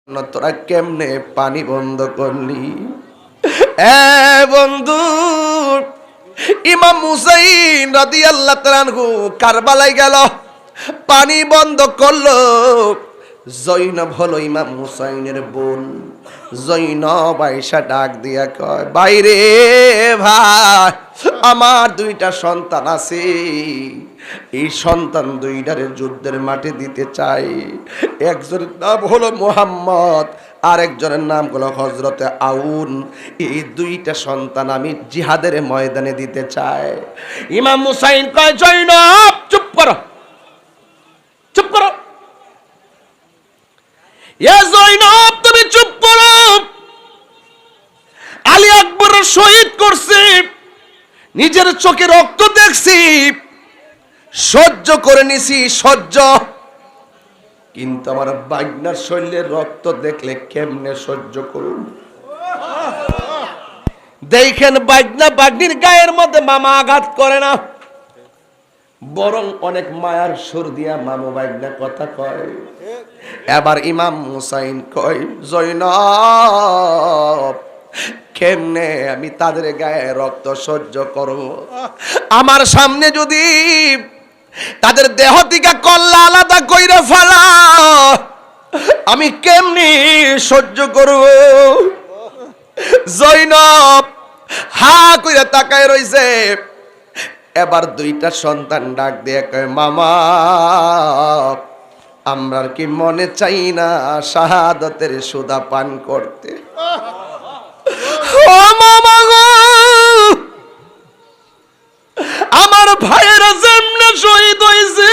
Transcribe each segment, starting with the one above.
না তোরা কেমনে পানি বন্ধ করলি? এ বন্ধু, ইমাম হুসাইন রাদিয়াল্লাহু তাআলা আনহু কারবালায় গেল, পানি বন্ধ করলো। জৈনব হলো ইমাম হুসাইনের বোন। জৈনব আয়েশা ডাক দিয়া কয়, বাইরে ভাই, আমার দুইটা সন্তান আছে, এই সন্তান দুইটারে যুদ্ধের মাঠে দিতে চাই। একজনের নাম হলো মুহাম্মদ, আরেকজনের নাম হলো হযরতে আউন। এই দুইটা সন্তান আমি জিহাদের ময়দানে দিতে চাই। ইমাম হুসাইন কয়, জৈনব চুপ করো, চুপ করো। এ জৈনব তুমি চুপ করো, আলী আকবর শহীদ করছে, নিজের চোখে রক্ত দেখছি, সহ্য করে নিছি, সহ্য, কিন্তু আমার বাগনার শরীরে রক্ত দেখলে কেমনে সহ্য করুন? দেখেন বাগনা বাগনির গায়ের মধ্যে মামা আঘাত করে না, বরং অনেক মায়ার সুর দিয়া মামু বাগনা কথা কয়। এবার ইমাম হুসাইন কয়, জৈনব কেমনে আমি তাদের গায়ে রক্ত সহ্য করব? আমার সামনে যদি তাদের দেহ থেকে কল্লা আলাদা কইরা ফেলা, আমি কেমনি সহ্য করব? জৈনব হা কইরা তাকায় রইছে। এবার দুইটা সন্তান ডাক দিয়ে কয়, মামা আমরা কি মনে চাই না শাহাদাতের সুদা পান করতে? ও মামা গো, আমার ভাইয়েরা যেমনে শহীদ হয়েছে,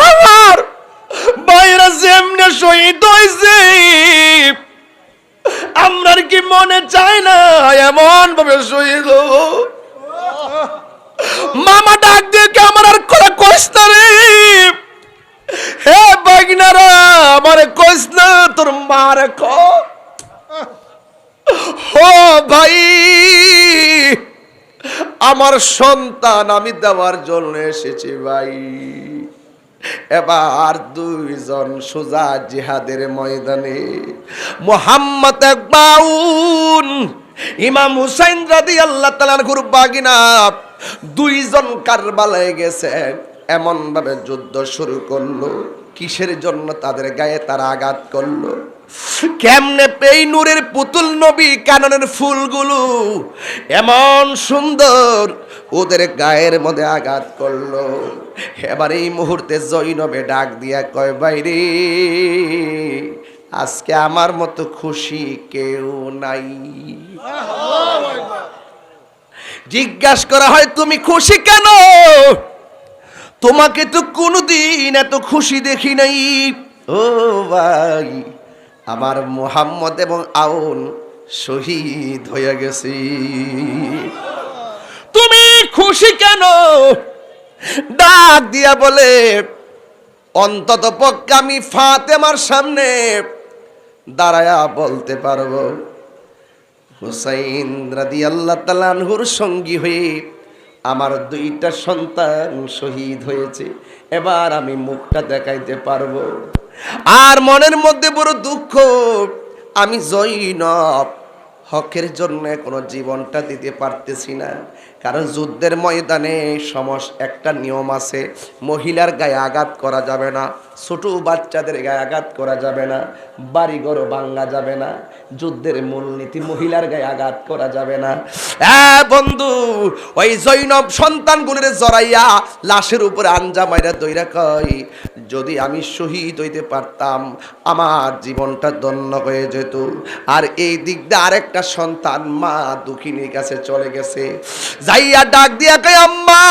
আমার ভাইয়েরা যেমনে শহীদ হয়েছে, আমরা কি মনে চাই না এমন ভাবে শহীদ হবো? মামা ডাক দিয়ে কে আমার আর কথা কইস না রে, হে বাগনারা আমারে কইস না, তোর মারে ক। ও ভাই, আমার সন্তান আমি দেওয়ার জন্য এসেছি ভাই। এবার দুইজন সোজা জিহাদের ময়দানে। মুহাম্মদ একবাউন ইমাম হুসাইন রাদিয়াল্লাহু তাআলা আনহুর বাগিনা, দুইজন কারবালায় গেছেন, এমন ভাবে যুদ্ধ শুরু করলো। কিসের জন্য তাদের গায়ে তারা আঘাত করলো? কেমনে এই নূরের পুতুল নবী কাননের ফুলগুলো এমন সুন্দর ওদের গায়ের মধ্যে আঘাত করলো। এবার এই মুহূর্তে জৈনবে ডাক দিয়া কয়, বাইরে আজকে আমার মতো খুশি কেউ নাই। জিজ্ঞাসা করা হয়, তুমি খুশি কেন? তোমাকে তো কোনোদিন এত খুশি দেখি নাই। ও ভাই, আমার মুহাম্মদ এবং আউন শহীদ হয়ে গেছে, তুমি খুশি কেন? ডাক দিয়া বলে, অন্তত পক্ষে আমি ফাতেমার সামনে দাঁড়ায়া বলতে পারবো, হুসাইন রাদিয়াল্লাহু তাআলা আনহুর সঙ্গী হয়ে আমার দুইটা সন্তান শহীদ হয়েছে, এবার আমি মুখটা দেখাইতে পারবো। আর মনের মধ্যে বড় দুঃখ, আমি জৈনব হকের জন্য কোনো জীবনটা দিতে পারতেছি না। কারণ যুদ্ধের ময়দানে একটা নিয়ম আছে, মহিলার গায়ে আঘাত করা যাবে না, ছোট বাচ্চাদের গায়ে আঘাত করা যাবে না, বাড়িঘর ভাঙা যাবে না, যুদ্ধের মূলনীতি মহিলার গায়ে আঘাত করা যাবে না। বন্ধু, ওই জৈনব সন্তানগুলোর জড়াইয়া লাশের উপরে আঞ্জা মাইরা দইরা কয়, যদি আমি শহীদ হইতে পারতাম আমার জীবনটা ধন্য হয়ে যেত। আর এই দিক দিয়ে আরেকটা সন্তান মা দুঃখিনীর কাছে চলে গেছে, যাইয়া ডাক দিয়া কয়, আম্মা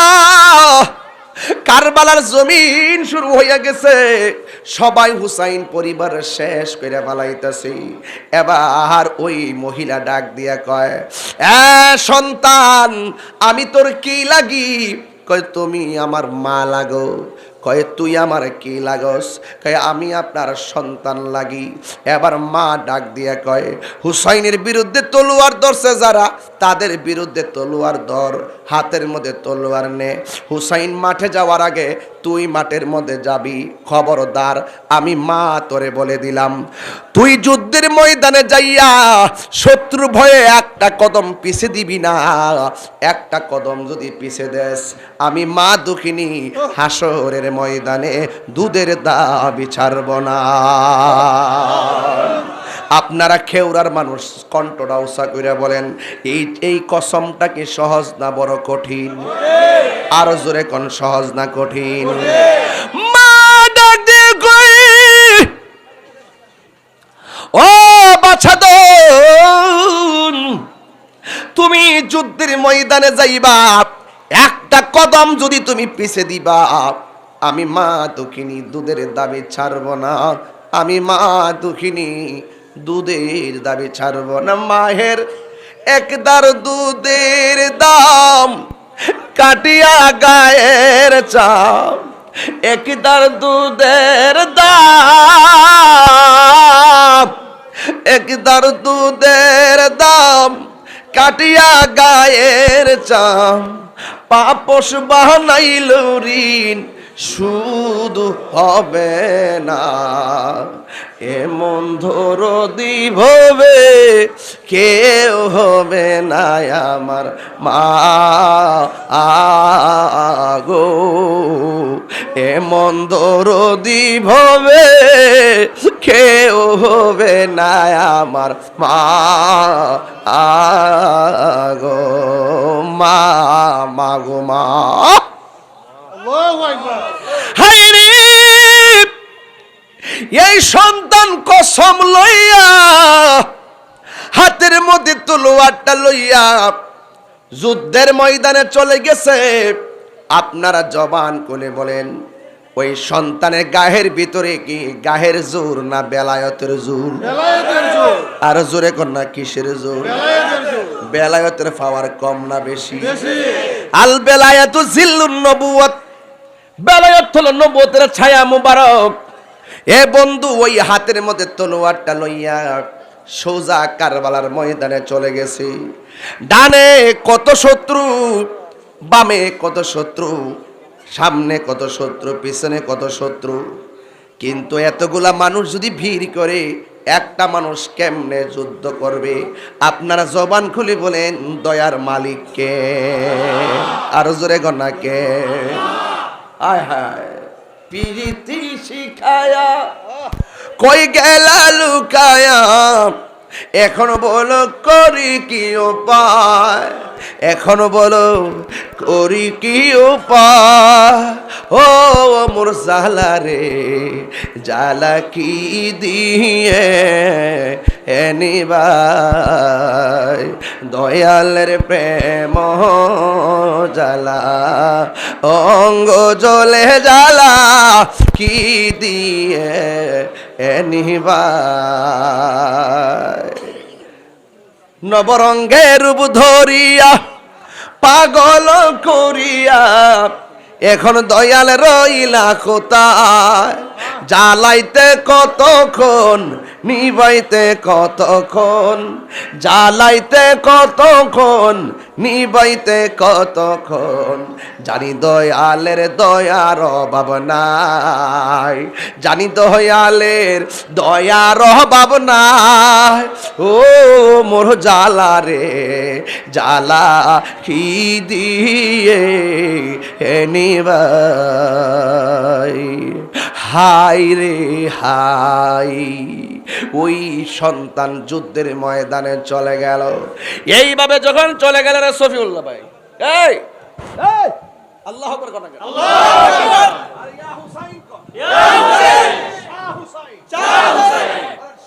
কারবালার জমিন শুরু হইয়া গেছে, সবাই হুসাইন পরিবার শেষ করে ফেলাইতেছে। এবার ওই মহিলা ডাক দিয়া কয়, সন্তান আমি তোর কি লাগি? কয়, তুমি আমার মা লাগো। কয় তুই আমার কি লাগস? কয় আমি আপনার সন্তান লাগি। এবার মা ডাক দিয়া কয় হুসাইনের বিরুদ্ধে তলোয়ার ধরছে যারা, তাদের বিরুদ্ধে তলোয়ার ধর, হাতের মধ্যে তলোয়ার নে। হুসাইন মাঠে যাওয়ার আগে তুই মাঠের মধ্যে যাবি, খবরদার আমি মা তোরে বলে দিলাম, তুই যুদ্ধের ময়দানে যাইয়া শত্রু ভয়ে একটা কদম পিছে দিবি না। একটা কদম যদি পিছে দেস, আমি মা দুঃখিনী হাসরের ময়দানে দুধের দাবি ছাড়ব না। আপনারা খেউরার মানুষ, কণ্ঠটা উঁচা করে বলেন, এই কসমটা কি সহজ না বড় কঠিন? আরো জোরে কোন, সহজ না কঠিন? মা ডাক দিয়ে কই, ও বাছাদন, তুমি যুদ্ধের ময়দানে যাইবা, একটা কদম যদি তুমি পিছে দিবা, আমি মা দুঃখিনী দুধের দাবি ছাড়ব না। আমি মা দুঃখিনী দুধের দাবি ছাড়ব না। মাহের একদার দুধের দাম কাটিয়া গায়ের চাম, একদার দুধের দাম, একদার দুধের দাম কাটিয়া গায়ের চাম, পাপস বানাইল ঋণ শুধু হবে না। এমন দরদি ভবে কেউ হবে না আমার মা গো, এমন দরদি ভবে কেউ হবে না আমার মা গো, মা গো মা। হায়রে এই সন্তান কসম লইয়া, হাতের মধ্যে তলোয়ারটা লইয়া যুদ্ধের ময়দানে চলে গেছে। আপনারা জবান খুলে বলেন, ওই সন্তানের গায়ের ভিতরে কি গায়ের জোর না বেলায়েতের জোর? আর জোরে কোন না, কিসের জোর? বেলায়েতের পাওয়ার কম না বেশি? আল বেলায়েতু জিল্লুন নবুওয়াত, বেলায়েত হলো নবুয়তের ছায়া মুবারক। এ বন্ধু, ওই হাতের মধ্যে তলোয়ারটা লইয়া সোজা কারবালার ময়দানে চলে গেছে। ডানে কত শত্রু, বামে কত শত্রু, সামনে কত শত্রু, পিছনে কত শত্রু। কিন্তু এতগুলা মানুষ যদি ভিড় করে, একটা মানুষ কেমনে যুদ্ধ করবে? আপনারা জবান খুলে বলেন, দয়ার মালিক কে? আর জোরে গনা কে? আয় হায়, প্রীতি শিখায়া কই গেলা লুকায়া, এখন বলো করি কি উপায়, এখন বলো করি কি উপায়। ও মোর জালা রে, জালা কি দিয়ে এনিবাই, দয়ালের প্রেম জালা অঙ্গ জলে জালা কি দিয়ে এনিবাই। নবরঙ্গের রূপ ধরিয়া পাগল করিয়া, এখন দয়াল রইলা কোথায়? জ্বালাইতে কতক্ষণ, নিবাইতে কতক্ষণ, জ্বালাইতে কতক্ষণ, নিবাইতে কতক্ষণ। জানি দয়ালের দয়ার অভাব নাই, জানি দয়ালের দয়ার অভাব নাই। ও মোর জালা রে, জালা কি দিয়ে এনিবাই। হাই রে হাই, ওই সন্তান যুদ্ধের ময়দানে চলে গেল। এইভাবে যখন চলে গেল রে সফিউল্লাহ ভাই, এই আল্লাহু আকবার কথা বলেন, আল্লাহু আকবার। আর ইয়া হুসাইন কো, ইয়া হুসাইন, শাহ হুসাইন, শাহ হুসাইন,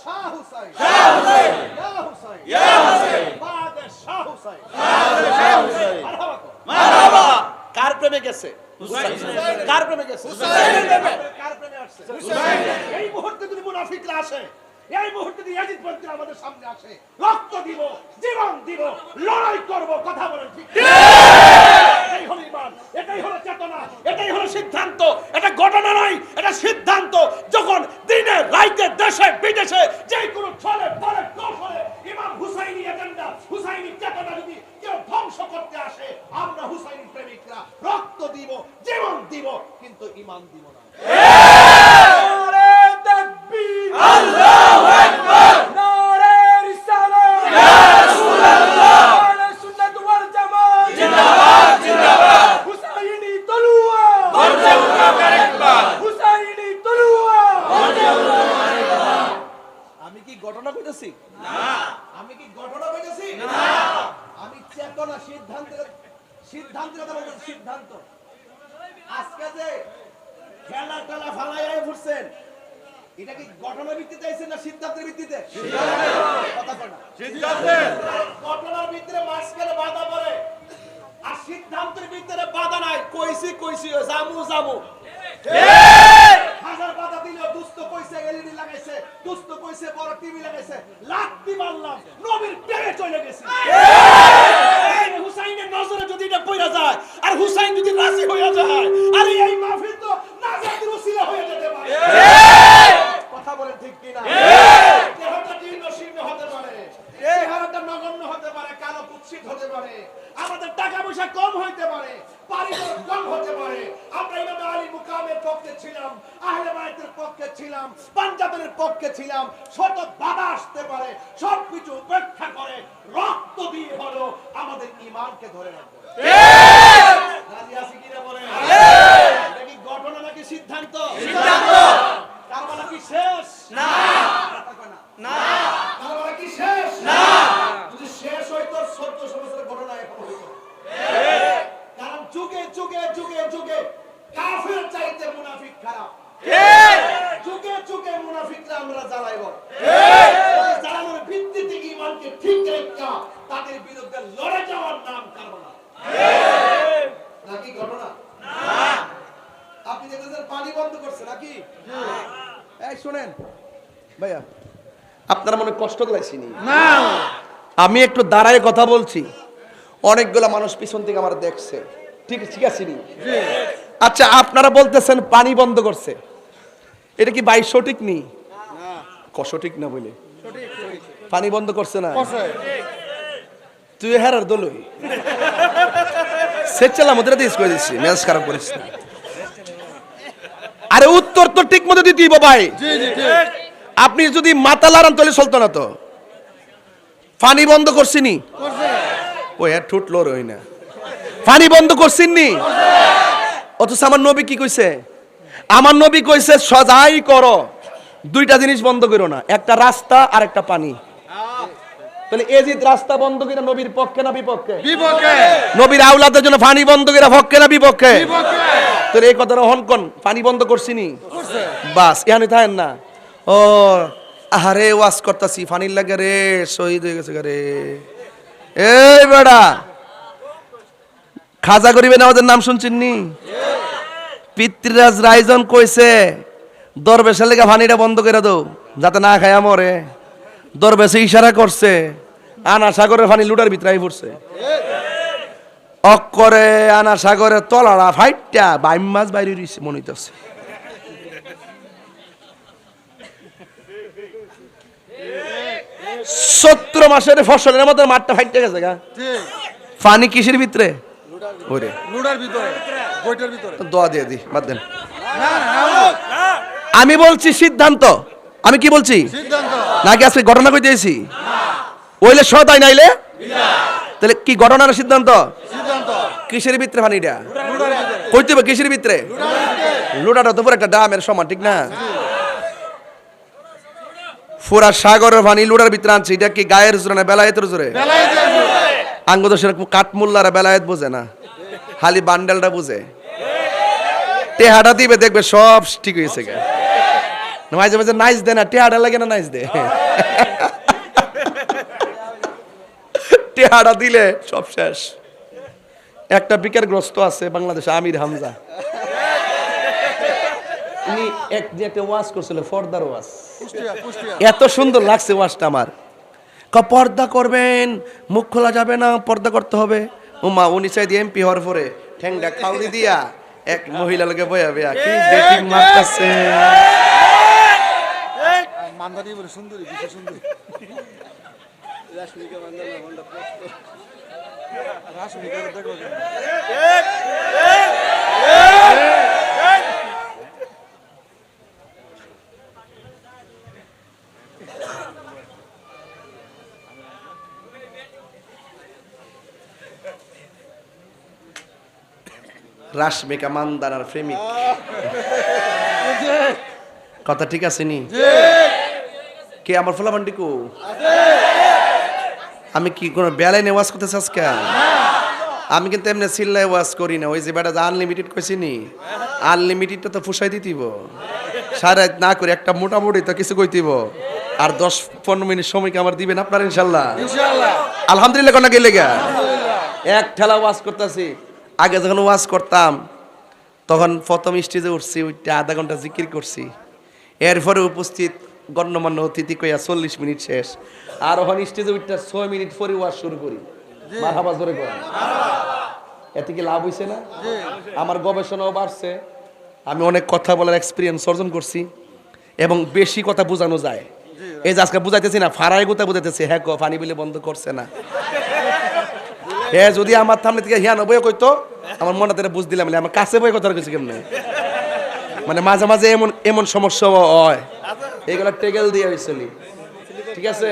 শাহ হুসাইন, শাহ হুসাইন, ইয়া হুসাইন, ইয়া হুসাইন, বাদে শাহ হুসাইন, শাহ হুসাইন। মারহাবা মারহাবা। কার প্রেমে গেছে? হুসাইন। কার প্রেমে গেছে? হুসাইনের প্রেমে। কার প্রেমে আসছে? হুসাইন। এই মুহূর্তে যদি মুনাফিকরা আসে, এই মুহূর্তে যদি ইয়াজিদ পন্থীরা আমাদের সামনে আসে, রক্ত দিব, জীবন দিব, লড়াই করব, কথা বলেন ঠিক? এটাই হলো ঈমান, এটাই হলো চেতনা, এটাই হলো সিদ্ধান্ত। এটা ঘটনা নয়, এটা সিদ্ধান্ত। যখন দিনে রাইতে দেশে বিদেশে যে কোনো ছলে পরে কৌশলে ইমাম হুসাইনি এজেন্ডা, হুসাইনি চেতনা যদি কেউ ধ্বংস করতে আসে, আমরা হুসাইনি প্রেমিকরা রক্ত দিব, জীবন দিব, কিন্তু ঈমান দিব না। আমি কি ঘটনা কইতেছি? না। আমি কি ঘটনা কইতেছি? না। আমি চেতনা, সিদ্ধান্তের কথা বলতেছি, সিদ্ধান্ত। আজকে যে খেলা টেলা ফালাইয়া ফুটছেন, এটা কি ঘটনার ভিত্তিতে আইছেন না সিদ্ধান্তের ভিত্তিতে? কথা কয় না। ঘটনার ভিতরে মাঝখানে বাধা পড়ে, আর সিদ্ধান্তের ভিতরে বাধা নাই। কইছি জামু হাজার বাধা দিল। দুস্থ কইছে এলইডি লাগাইছে, দুস্থ কইছে বড় টিভি লাগাইছে, লাত্তি মারলাম, নবীর প্রেমে চলে গেছে। হুসাইনের নজরে যদি এটা পড়া যায়, আর হুসাইন যদি রাজি হয়ে যায়, আরে এই মাহফিল তো নাজাতের ওসিলা হয়ে যেতে পারে। কথা বলেন ঠিক কিনা? দেহটা জীর্ণ শীর্ণ হতে পারে, চেহারাটা নগণ্য হতে পারে, কালো কুৎসিত হতে পারে, আমাদের টাকা পয়সা কম হইতে পারে, পারিবারিক কম হতে পারে। আমরা ইমাম আলী মুকামের পক্ষে ছিলাম, আহলে বায়তের পক্ষে ছিলাম, পাঞ্জাবের পক্ষে ছিলাম। শত বাধা আসতে পারে, সবকিছু উপেক্ষা করে রক্ত দিয়ে হলো আমাদের ঈমানকে ধরে রাখবো। রাজি আছি কিনা বলেন? এটা কি ঘটনা নাকি সিদ্ধান্ত? সিদ্ধান্ত। কারবালা কি শেষ? না। না। কারবালা কি শেষ? না। যদি শেষ হইতো 1400 বছরের ঘটনা এখন হইতো। কারণ যুগে যুগে যুগে যুগে কাফের চাইতে মুনাফিক খারাপ। যুগে যুগে মুনাফিকরা আমরা জ্বালাইব। জ্বালানোর ভিত্তিতে ঈমানকে ঠিক রেখা তাদের বিরুদ্ধে লড়ে যাওয়ার নাম কারবালা। নাকি ঘটনা? না। আপনি দেখতেছেন পানি বন্ধ করছে নাকি? এই শুনেন ভাইয়া, আপনারা মনে কষ্ট লাইছিনি না? আমি একটু দাঁড়ায় কথা বলছি, অনেকগুলা মানুষ পিছন থেকে আমার দেখছে। ঠিক আছে নি? আচ্ছা, আপনারা বলতেছেন পানি বন্ধ করছে, এটা কি ভাই সঠিক নি? সঠিক না বলে পানি বন্ধ করছে না? তুই হেরার দলই সেচলাম ওদের দিস করে দিচ্ছি, মেজাজ খারাপ করিস না। আরে উত্তর তো ঠিক মতো দিতে ভাই। আপনি যদি মাথা লাড়ান তাহলে চলতো না তো। পানি বন্ধ করছিনি? ওই আর ঠুট লড় হই না। পানি বন্ধ করছিনি? অথচ আমার নবী কি কইছে? আমার নবী কইছে সজাই করো, দুইটা জিনিস বন্ধ করো না, একটা রাস্তা আর একটা পানি। তাহলে এজিদ রাস্তা বন্ধ করে নবীর পক্ষে না বিপক্ষে? বিপক্ষে। নবীর আওলাদের জন্য পানি বন্ধ করে পক্ষে না বিপক্ষে? বিপক্ষে। তাহলে এই কথাটা হনকন পানি বন্ধ করছিনি? বাস এখানে থাকেন না। ও আরে ওয়াজ করতাছি পানির লাগে রে, শহীদ হয়ে গেছে রে। এই বেড়া খাজা গরিবের আমাদের নাম শুনছেন নি? পিতৃরাজ রাইজন কইছে দরবেশের লেগে পানিটা বন্ধ করে দাও যাতে না খায় মরে। দরবেশে ইশারা করছে, আনা সাগরের পানি লুটার ভিতরে পড়ছে। অক্করে আনা সাগরের তলাড়া ফাইটটা বাইম মাছ বাইরে রইছে মনে হইতেছে। সত্তর মাসের ফসলের মতো মাঠটা ফাইটে গেছে গা। পানি কিসের ভিতরে? ওরে লুটার ভিতরে, বইটার ভিতরে। দোয়া দিয়ে দি, বাদ দেন। আমি বলছি সিদ্ধান্ত। আমি কি বলছি? সিদ্ধান্ত। নাকি আজকে ঘটনা কইতে আইছি? ওইলে সদাই নাইলে তাহলে কি ঘটনা না সিদ্ধান্ত? সিদ্ধান্ত। কিসের ভিতরে পানিটা? কইতে হবে কিসের ভিতরে? লুটাটা তো পুরো একটা ডামের সমান, ঠিক না? পুরা সাগরের পানি লুটার ভিতরে আনছে, এটা কি গায়ের জোরে না বেলায়েতের জোরে? আঙ্গ তো সেরকম কাঠমুল্লারা বেলায়েত বোঝে না, খালি বান্ডেলটা বুঝে। টেহাটা দিবে দেখবে সব ঠিক হয়েছে। মাঝে মাঝে নাইচ দে না, টেহাটা লাগে না নাইচ দে। টেহাটা দিলে সব শেষ। একটা বিকারগ্রস্ত আছে বাংলাদেশে, আমির হামজা। উনি একটা ওয়াজ করছিল, পর্দার ওয়াজ। এত সুন্দর লাগছে ওয়াজটা আমার। পর্দা করবেন, মুখ খোলা যাবে না, পর্দা করতে হবে। ও মা, উনি চাই দিয়ে এমপি হওয়ার পরে ঠ্যাংটা খাউড়ি দিয়া এক মহিলা লোকে বয়া বেয়া কি ডেটিং মারতাছে। মান্দারি বলে সুন্দরী, বিশেষ সুন্দরী। রাশমিকা দেখো কেন? রাশমিকা মান্দানার প্রেমিক। কথা ঠিক আছে নি? কে আমার ফলাফান্ডি কো? আমি কি কোনো বেলায় নিয়ে ওয়াজ করতেছি আজকে? আমি কিন্তু এমনি চিল্লায় ওয়াজ করি না। ওই যে বেটা আনলিমিটেড কইছি নি, আনলিমিটেডটা তো ফুসাই দিতিব। সারা রাত না করে একটা মোটামুটি তো কিছু কইতিব। আর 10-15 মিনিট সময় কি আমার দিবেন আপনার ইনশাল্লাহ? আলহামদুলিল্লাহ কোনা গেলে গা এক ঠেলা ওয়াজ করতেছি। আগে যখন ওয়াজ করতাম তখন প্রথম স্টেজে উঠছি, ওইটা আধা ঘন্টা জিকির করছি। এরপরে উপস্থিত গণ্যমান্য অতিথি কইয়া 40 মিনিট শেষ। আর ওখানে স্টেজে উঠটা 6 মিনিট পরে ওয়াজ শুরু করি। মারহাবা জোরে করেন। এতে কি লাভ হইছে না? আমার গবেষণাও বাড়ছে, আমি অনেক কথা বলার এক্সপিরিয়েন্স অর্জন করছি এবং বেশি কথা বোঝানো যায়। এই যে আজকে বুঝাইতেছি না, ফাড়াই গোতা বুঝাইতেছি। হ্যাঁ কো পানি বিলে বন্ধ করছে না। হ্যাঁ যদি আমার সামনে থেকে হিয়া নবই কইতো, আমার মনে তারা বুঝ দিলাম। আমার কাছে বই কথা কিছু কেমনে, মানে মাঝে মাঝে এমন এমন সমস্যা হয়, এইগুলা টেকেল দিয়ে হয়েছিল। ঠিক আছে,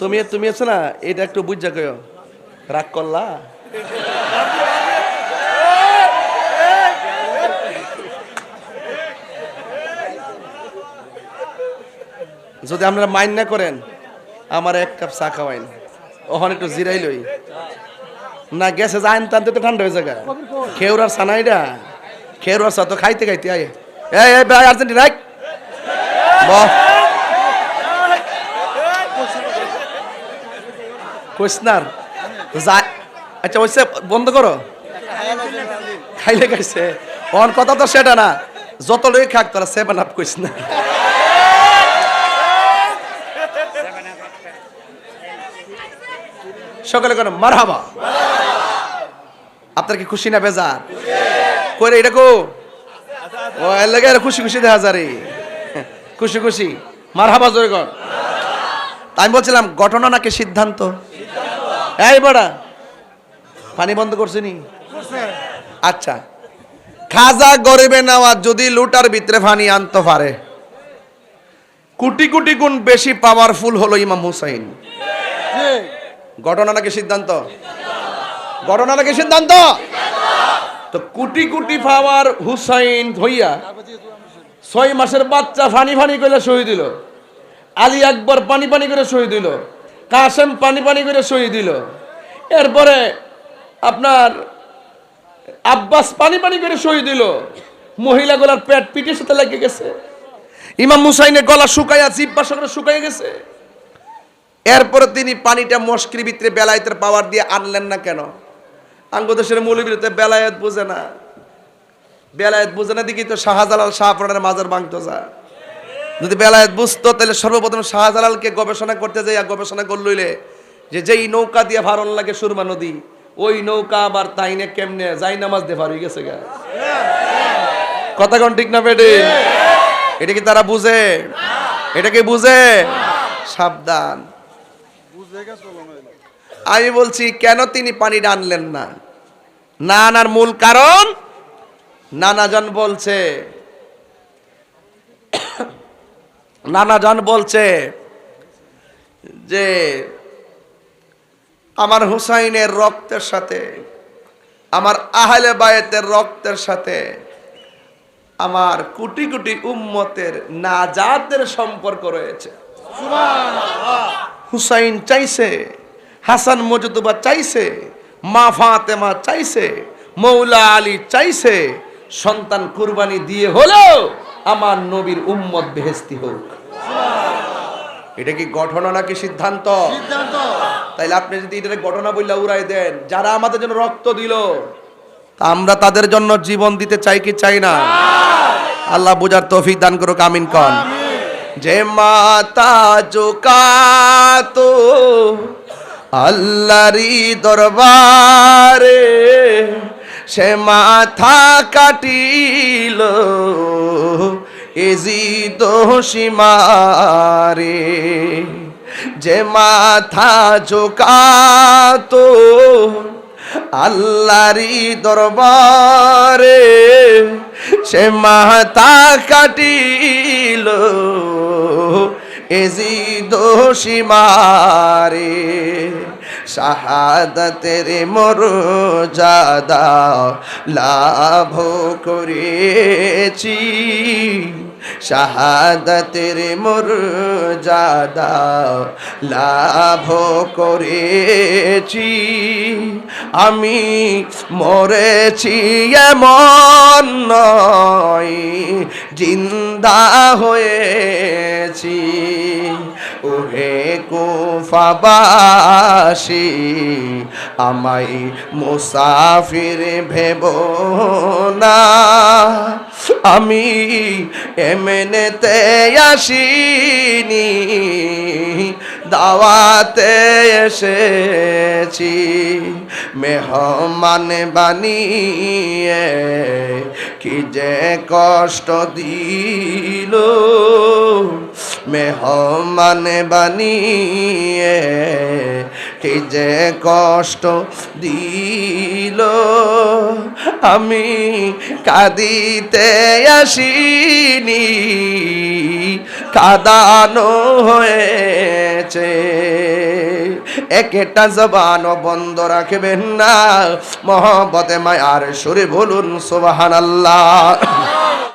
তুমি তুমি আছো না, এটা একটু বুঝা কয়ো। রাগ করলা? যদি আপনারা মাইন্ড না করেন, আমার 1 কাপ চা খাওয়াইন, ওখানে একটু জিরাই লই না। গেছে যাইন টানতে তো ঠান্ডা হয়ে যায়। খেউরার সানাইডা, খেউরার চা তো খাইতে খাইতে আয়। এই ভাই আর্জেন্টিনা রাখ কোয়েশনার যায়। আচ্ছা ওইসে বন্ধ করো, খাইলে খাইছে। ওর কথা তো সেটা না, যত লোক খাক তারা 7 আপ কইস না। সকলে কেন মারহাবা। আপনার কি খুশি না বেজার করে? এটা কো ও এলাকা খুশি খুশি দেখা যারে, খুশি খুশি মারহাবা জোরে কর। আমি বলছিলাম ঘটনা নাকি সিদ্ধান্ত? এই বড়া পানি বন্ধ করছে নি? আচ্ছা, খাজা গরিবে নেওয়া যদি লুটার ভিতরে পানি আনতে পারে, কোটি কোটি গুণ বেশি পাওয়ারফুল হলো ইমাম হুসাইন। ঘটনা নাকি সিদ্ধান্ত? ঘটনা নাকি সিদ্ধান্ত? তো কোটি কোটি পাওয়ার হুসাইন হইয়া 6 মাসের বাচ্চা ফানি ফানি করে শহীদ দিল। আলী আকবর পানি পানি করে শহীদ দিল। কাসেম পানি পানি করে শহীদ দিল। এরপরে আপনার আব্বাস পানি পানি করে শহীদ দিল। মহিলাগুলার পেট পিঠের সাথে লেগে গেছে। ইমাম হুসাইনের গলা শুকাইয়া, জিহ্বা সকলে শুকাইয়া গেছে। এরপরে তিনি পানিটা মস্কির ভিতরে বেলায়েতের পাওয়ার দিয়ে আনলেন না কেন? আঙ্গদেশের মৌলবীতে বেলায়েত বুঝে না। বেলায়েত বুঝে না দেখি তো শাহজালাল শাহপুরানের মাজার ভাঙতো যা। যদি বেলায়েত বুঝতো তাহলে সর্বপ্রথম শাহজালালকে গবেষণা করতে যাইয়া গবেষণা করলইলে যে যেই নৌকা দিয়ে ভারণ লাগে সুরমা নদী, ওই নৌকা আবার তাইনে কেমনে যাই নামাজ দিয়ে ভার হয়ে গেছে গা। কথা কোন ঠিক না বেডে? এটা কি তারা বুঝে? এটা কি বুঝে? সাবধান। আমি বলছি কেন তিনি পানি আনলেন না? না আনার মূল কারণ নানাজন বলছে যে আমার হুসাইনের রক্তের সাথে, আমার আহলে বায়েতের রক্তের সাথে আমার কোটি কোটি উম্মতের নাজাতের সম্পর্ক রয়েছে। হুসাইন চাইছে, হাসান মজতুবা চাইছে, মা ফাতেমা চাইছে, মৌলা আলী চাইছে সন্তান কুরবানি দিয়ে হলেও আমার নবীর উম্মত বেহেশতি হোক। এটা কি ঘটনা নাকি সিদ্ধান্ত? তাইলে আপনি যদি এটা ঘটনা বললে উড়াই দেন, যারা আমাদের জন্য রক্ত দিল আমরা তাদের জন্য জীবন দিতে চাই কি চাই না? আল্লাহ বুঝার তৌফিক দান করুক, আমিন কন। যে মাতা জোকাতো আল্লাহরি দরবারে, সে মাথা কাটিল এজিদ সীমারে। যে মাথা ঝোকাতো আল্লাহরি দরবারে, সে মাথা কাটিল এজিদ সীমারে। শাহাদাতের মর্যাদা লাভ করেছি, শাহাদাতের মর্যাদা লাভ করেছি। আমি মরেছি এমন নয়, জিন্দা হয়েছি। ওহে কুফাবাসী, আমায় মুসাফির ভেব না। আমি এমনেতে আসিনি, দাওয়াতে এসেছি। মেহমান বানিয়ে কি যে কষ্ট দিল, মেহমান বানিয়ে কি যে কষ্ট দিল। আমি কাঁদিতে আসিনি, কাঁদানো হয়েছে। একটা জবানও বন্ধ রাখবেন না, মহব্বতে মায়ার সুরে বলুন সুবহানাল্লাহ।